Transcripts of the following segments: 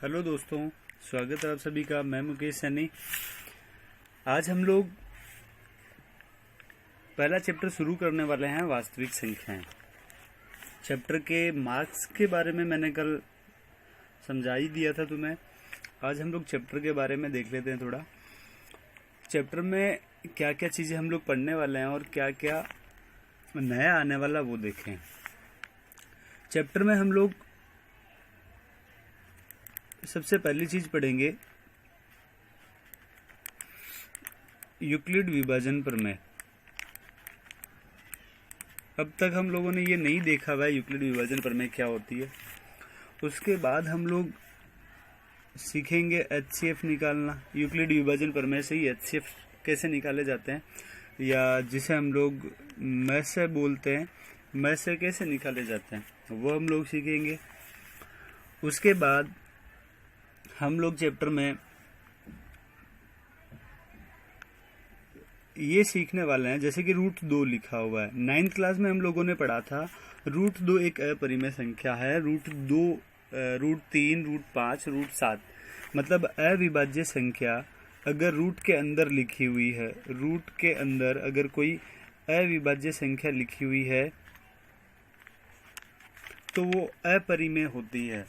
Hello दोस्तों, स्वागत है आप सभी का। मैं मुकेश सैनी। आज हम लोग पहला चैप्टर शुरू करने वाले हैं, वास्तविक संख्याएं। चैप्टर के मार्क्स के बारे में मैंने कल समझा ही दिया था तुम्हें। आज हम लोग चैप्टर के बारे में देख लेते हैं थोड़ा। चैप्टर में क्या क्या चीज़ें हम लोग पढ़ने वाले हैं और क्या क्या नया आने वाला वो देखें। चैप्टर में हम लोग सबसे पहली चीज पढ़ेंगे यूक्लिड विभाजन प्रमेय। अब तक हम लोगों ने ये नहीं देखा हुआ है यूक्लिड विभाजन प्रमेय क्या होती है। उसके बाद हम लोग सीखेंगे एचसीएफ निकालना। यूक्लिड विभाजन प्रमेय से ही एचसीएफ कैसे निकाले जाते हैं, या जिसे हम लोग मैसे बोलते हैं, मैसे कैसे निकाले जाते हैं, वो हम लोग सीखेंगे। उसके बाद हम लोग चैप्टर में ये सीखने वाले हैं, जैसे कि रूट 2 लिखा हुआ है। 9th क्लास में हम लोगों ने पढ़ा था रूट 2 एक अपरिमेय संख्या है। रूट 2, रूट 3, रूट 5, रूट 7 मतलब अविभाज्य संख्या अगर रूट के अंदर लिखी हुई है, रूट के अंदर अगर कोई अविभाज्य संख्या लिखी हुई है तो वो अपरिमेय होती है।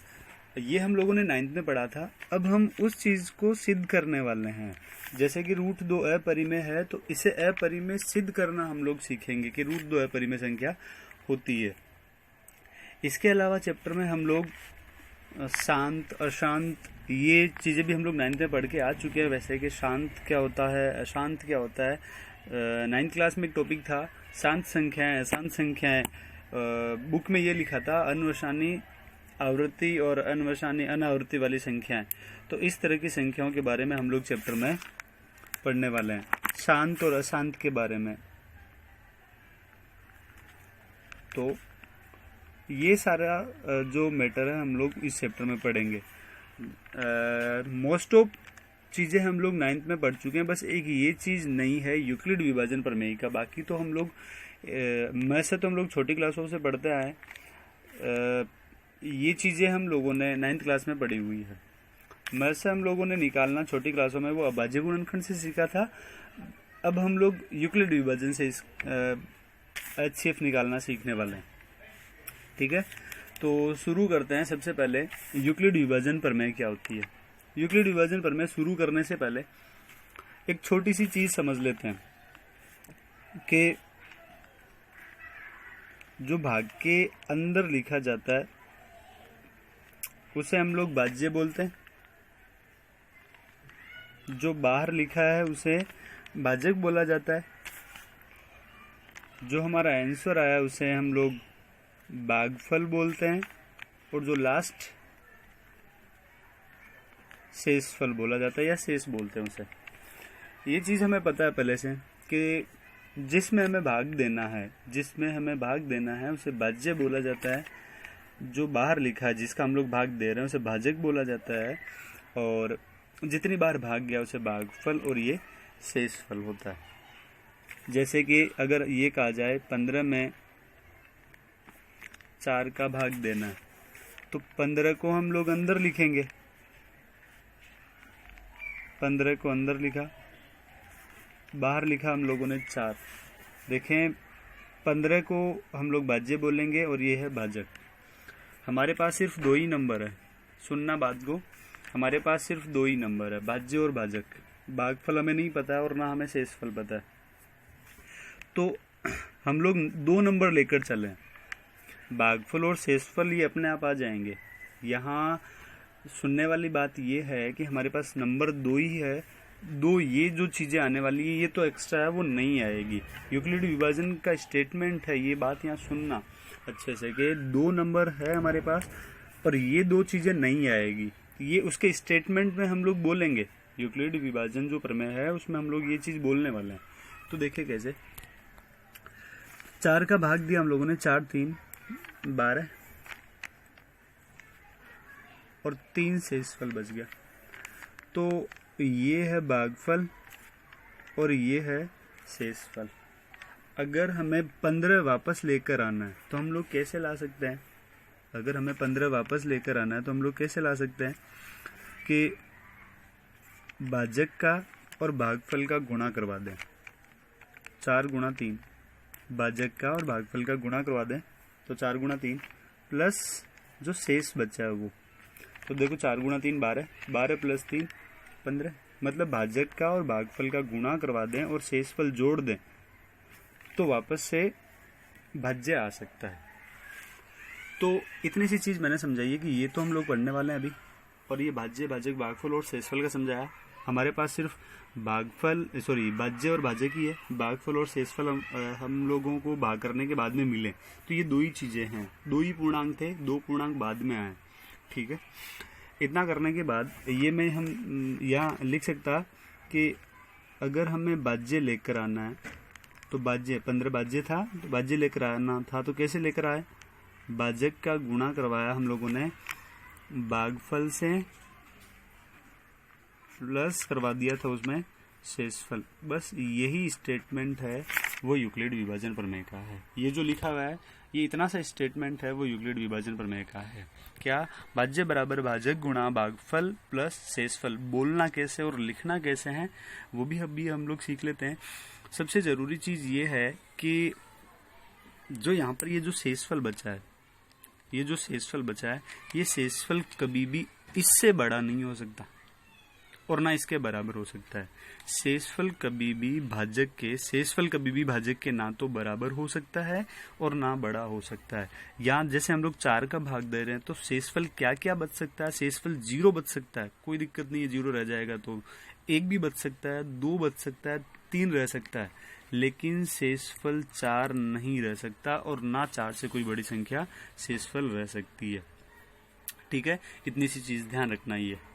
ये हम लोगों ने 9th में पढ़ा था। अब हम उस चीज को सिद्ध करने वाले हैं। जैसे कि रूट 2 अपरिमेय है तो इसे अपरिमेय सिद्ध करना हम लोग सीखेंगे कि रूट 2 अपरिमेय संख्या होती है। इसके अलावा चैप्टर में हम लोग शांत, अशांत, ये चीजें भी हम लोग 9th में पढ़ के आ चुके हैं। वैसे कि शांत क्या होता है, अशांत क्या होता है। 9th क्लास में एक टॉपिक था शांत संख्याएं, अशांत संख्याएं। बुक में ये लिखा था अनवसानी आवृत्ति और अनवसानी अनावृत्ति वाली संख्याएं। तो इस तरह की संख्याओं के बारे में हम लोग चैप्टर में पढ़ने वाले हैं, शांत और अशांत के बारे में। तो ये सारा जो मैटर है हम लोग इस चैप्टर में पढ़ेंगे। मोस्ट ऑफ चीजें हम लोग 9th में पढ़ चुके हैं। बस एक ये चीज नहीं है यूक्लिड विभाजन प्रमेय का। बाकी तो हम लोग मैं से तो हम लोग छोटी क्लासों से पढ़ते आए। ये चीजें हम लोगों ने 9th क्लास में पढ़ी हुई है। मैं से हम लोगों ने निकालना छोटी क्लासों में वो अभाज्य गुणनखंड से सीखा था। अब हम लोग यूक्लिड विभाजन से एचसीएफ निकालना सीखने वाले हैं। ठीक है, तो शुरू करते हैं। सबसे पहले यूक्लिड विभाजन प्रमेय क्या होती है। यूक्लिड विभाजन प्रमेय शुरू करने से पहले एक छोटी सी चीज समझ लेते हैं कि जो भाग के अंदर लिखा जाता है उसे हम लोग भाज्य बोलते हैं। जो बाहर लिखा है उसे भाजक बोला जाता है। जो हमारा आंसर आया उसे हम लोग भागफल बोलते हैं। और जो लास्ट शेषफल बोला जाता है या शेष बोलते हैं उसे। ये चीज हमें पता है पहले से कि जिसमें हमें भाग देना है उसे भाज्य बोला जाता है। जो बाहर लिखा है, जिसका हम लोग भाग दे रहे हैं, उसे भाजक बोला जाता है। और जितनी बार भाग गया उसे भागफल और ये शेषफल होता है। जैसे कि अगर ये कहा जाए 15 में 4 का भाग देना है तो 15 को हम लोग अंदर लिखेंगे। 15 को अंदर लिखा, बाहर लिखा हम लोगों ने 4। देखें, 15 को हम लोग भाज्य बोलेंगे और ये है भाजक। हमारे पास सिर्फ 2 ही नंबर है। सुनना बात को, हमारे पास सिर्फ 2 ही नंबर है, भाज्य और भाजक। भागफल हमें नहीं पता है और ना हमें शेषफल पता है। तो हम लोग 2 नंबर लेकर चले। भागफल और शेषफल ये अपने आप आ जाएंगे। यहाँ सुनने वाली बात ये है कि हमारे पास नंबर 2 ही है। 2 ये जो चीजें आने वाली है ये तो एक्स्ट्रा है, वो नहीं आएगी। यूक्लिड विभाजन का स्टेटमेंट है, ये बात यहाँ सुनना अच्छे से कि 2 नंबर है हमारे पास और ये 2 चीजें नहीं आएगी। ये उसके स्टेटमेंट में हम लोग बोलेंगे। यूक्लिड विभाजन जो प्रमेय है उसमें हम लोग ये चीज बोलने वाले हैं। तो देखिए कैसे। 4 का भाग दिया हम लोगों ने, 4 3 12 और 3 शेषफल बच गया। तो ये है भागफल और ये है शेषफल। अगर हमें 15 वापस लेकर आना है तो हम लोग कैसे ला सकते हैं। अगर हमें 15 वापस लेकर आना है तो हम लोग कैसे ला सकते हैं। कि भाजक का और भागफल का गुणा करवा दें। 4 गुणा 3, भाजक का और भागफल का गुणा करवा दें तो 4 गुणा 3 प्लस जो शेष बचा है वो, तो देखो 4 गुणा 3 12, 12 प्लस 3 15, मतलब भाजक का और भागफल का गुणा करवा दें और शेषफल जोड़ दें तो वापस से भाज्य आ सकता है। तो इतनी सी चीज़ मैंने समझाई है कि ये तो हम लोग पढ़ने वाले हैं अभी, और ये भाज्य, भाजक, भागफल और शेषफल का समझाया। हमारे पास सिर्फ भाज्य और भाजक ही है। भागफल और शेषफल हम लोगों को भाग करने के बाद में मिले, तो ये 2 ही चीज़ें हैं, 2 ही पूर्णांक थे, 2 पूर्णांक बाद में आए। ठीक है, इतना करने के बाद ये मैं हम यहाँ लिख सकता कि अगर हमें भाज्य लेकर आना है तो भाज्य 15 भाज्य था, तो भाज्य लेकर आना था तो कैसे लेकर आए, भाजक का गुणा करवाया हम लोगों ने भागफल से, प्लस करवा दिया था उसमें शेषफल। बस यही स्टेटमेंट है वो यूक्लिड विभाजन प्रमेय का है। ये जो लिखा हुआ है, ये इतना सा स्टेटमेंट है वो यूक्लिड विभाजन प्रमेय का है। क्या, भाज्य बराबर भाजक गुणा भागफल प्लस शेषफल। बोलना कैसे और लिखना कैसे है वो भी अभी हम लोग सीख लेते हैं। सबसे जरूरी चीज ये है कि जो यहाँ पर ये जो शेषफल बचा है, ये शेषफल कभी भी इससे बड़ा नहीं हो सकता और ना इसके बराबर हो सकता है। शेषफल कभी भी भाजक के ना तो बराबर हो सकता है और ना बड़ा हो सकता है। यहाँ जैसे हम लोग 4 का भाग दे रहे हैं तो शेषफल क्या क्या बच सकता है, शेषफल 0 बच सकता है, कोई दिक्कत नहीं है, 0 रह जाएगा, तो 1 भी बच सकता है, 2 बच सकता है, 3 रह सकता है, लेकिन शेषफल 4 नहीं रह सकता और ना 4 से कोई बड़ी संख्या शेषफल रह सकती है। ठीक है, इतनी सी चीज ध्यान रखना ही है।